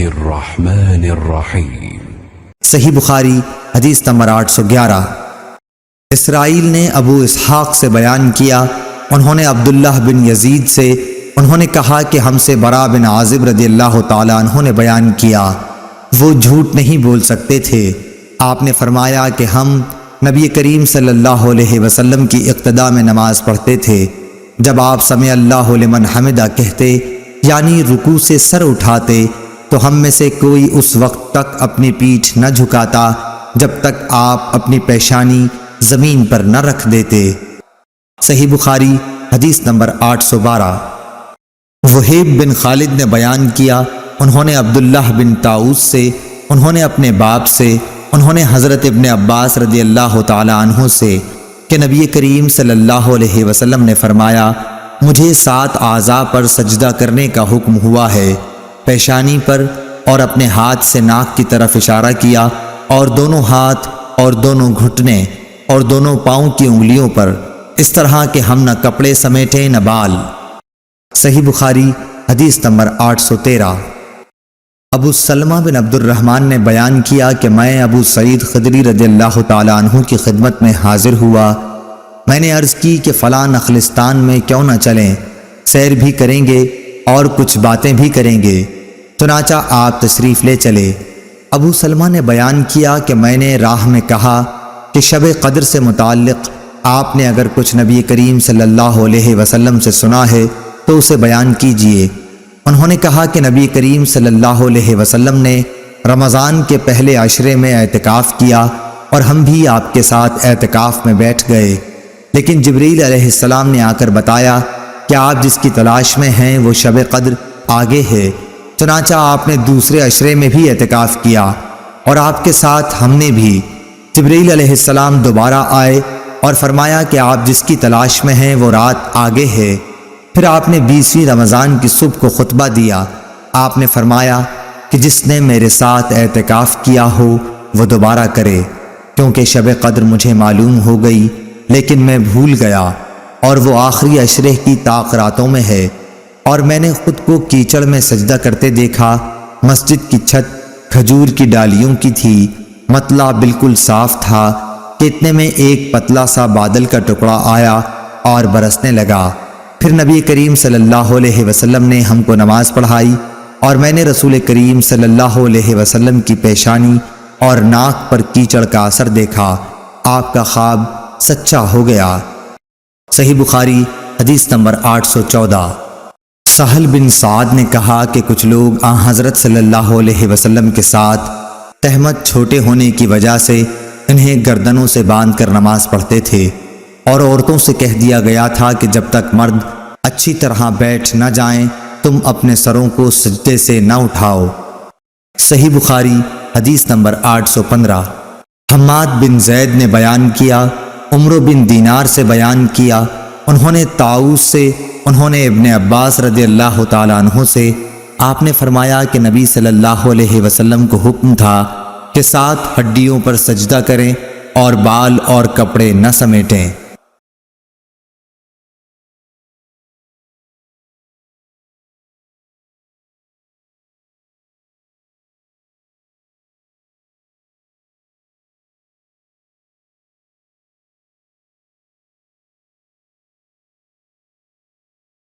الرحمن الرحیم۔ صحیح بخاری حدیث نمبر 811۔ اسرائیل نے ابو اسحاق سے بیان کیا، انہوں نے عبداللہ بن یزید سے، انہوں نے کہا کہ ہم سے برا بن عازب رضی اللہ تعالیٰ عنہ نے بیان کیا، وہ جھوٹ نہیں بول سکتے تھے۔ آپ نے فرمایا کہ ہم نبی کریم صلی اللہ علیہ وسلم کی اقتداء میں نماز پڑھتے تھے، جب آپ سمع اللہ لمن حمدہ کہتے یعنی رکوع سے سر اٹھاتے تو ہم میں سے کوئی اس وقت تک اپنی پیٹھ نہ جھکاتا جب تک آپ اپنی پیشانی زمین پر نہ رکھ دیتے۔ صحیح بخاری حدیث نمبر 812۔ وہیب بن خالد نے بیان کیا، انہوں نے عبداللہ بن طاؤس سے، انہوں نے اپنے باپ سے، انہوں نے حضرت ابن عباس رضی اللہ تعالیٰ عنہ سے کہ نبی کریم صلی اللہ علیہ وسلم نے فرمایا، مجھے 7 اعضاء پر سجدہ کرنے کا حکم ہوا ہے، پیشانی پر اور اپنے ہاتھ سے ناک کی طرف اشارہ کیا، اور دونوں ہاتھ اور دونوں گھٹنے اور دونوں پاؤں کی انگلیوں پر، اس طرح کہ ہم نہ کپڑے سمیٹیں نہ بال۔ صحیح بخاری حدیث نمبر 813۔ ابو سلمہ بن عبد الرحمن نے بیان کیا کہ میں ابو سعید خدری رضی اللہ تعالیٰ عنہ کی خدمت میں حاضر ہوا، میں نے عرض کی کہ فلاں نخلستان میں کیوں نہ چلیں، سیر بھی کریں گے اور کچھ باتیں بھی کریں گے، چنانچہ آپ تشریف لے چلے۔ ابو سلمہ نے بیان کیا کہ میں نے راہ میں کہا کہ شب قدر سے متعلق آپ نے اگر کچھ نبی کریم صلی اللہ علیہ وسلم سے سنا ہے تو اسے بیان کیجئے۔ انہوں نے کہا کہ نبی کریم صلی اللہ علیہ وسلم نے رمضان کے پہلے عشرے میں اعتکاف کیا اور ہم بھی آپ کے ساتھ اعتکاف میں بیٹھ گئے، لیکن جبریل علیہ السلام نے آ کر بتایا کہ آپ جس کی تلاش میں ہیں وہ شب قدر آگے ہے، چنانچہ آپ نے دوسرے عشرے میں بھی اعتکاف کیا اور آپ کے ساتھ ہم نے بھی۔ جبریل علیہ السلام دوبارہ آئے اور فرمایا کہ آپ جس کی تلاش میں ہیں وہ رات آگے ہے۔ پھر آپ نے 20ویں رمضان کی صبح کو خطبہ دیا، آپ نے فرمایا کہ جس نے میرے ساتھ اعتکاف کیا ہو وہ دوبارہ کرے، کیونکہ شب قدر مجھے معلوم ہو گئی لیکن میں بھول گیا اور وہ آخری عشرے کی طاق راتوں میں ہے، اور میں نے خود کو کیچڑ میں سجدہ کرتے دیکھا، مسجد کی چھت کھجور کی ڈالیوں کی تھی، مطلع بالکل صاف تھا کہ اتنے میں ایک پتلا سا بادل کا ٹکڑا آیا اور برسنے لگا۔ پھر نبی کریم صلی اللہ علیہ وسلم نے ہم کو نماز پڑھائی اور میں نے رسول کریم صلی اللہ علیہ وسلم کی پیشانی اور ناک پر کیچڑ کا اثر دیکھا، آپ کا خواب سچا ہو گیا۔ صحیح بخاری حدیث نمبر 814۔ سہل بن سعد نے کہا کہ کچھ لوگ آن حضرت صلی اللہ علیہ وسلم کے ساتھ تہمت چھوٹے ہونے کی وجہ سے انہیں گردنوں سے باندھ کر نماز پڑھتے تھے، اور عورتوں سے کہہ دیا گیا تھا کہ جب تک مرد اچھی طرح بیٹھ نہ جائیں تم اپنے سروں کو سجدے سے نہ اٹھاؤ۔ صحیح بخاری حدیث نمبر 815۔ حماد بن زید نے بیان کیا، عمرو بن دینار سے بیان کیا، انہوں نے طاؤس سے، انہوں نے ابن عباس رضی اللہ تعالیٰ عنہ سے، آپ نے فرمایا کہ نبی صلی اللہ علیہ وسلم کو حکم تھا کہ 7 ہڈیوں پر سجدہ کریں اور بال اور کپڑے نہ سمیٹیں۔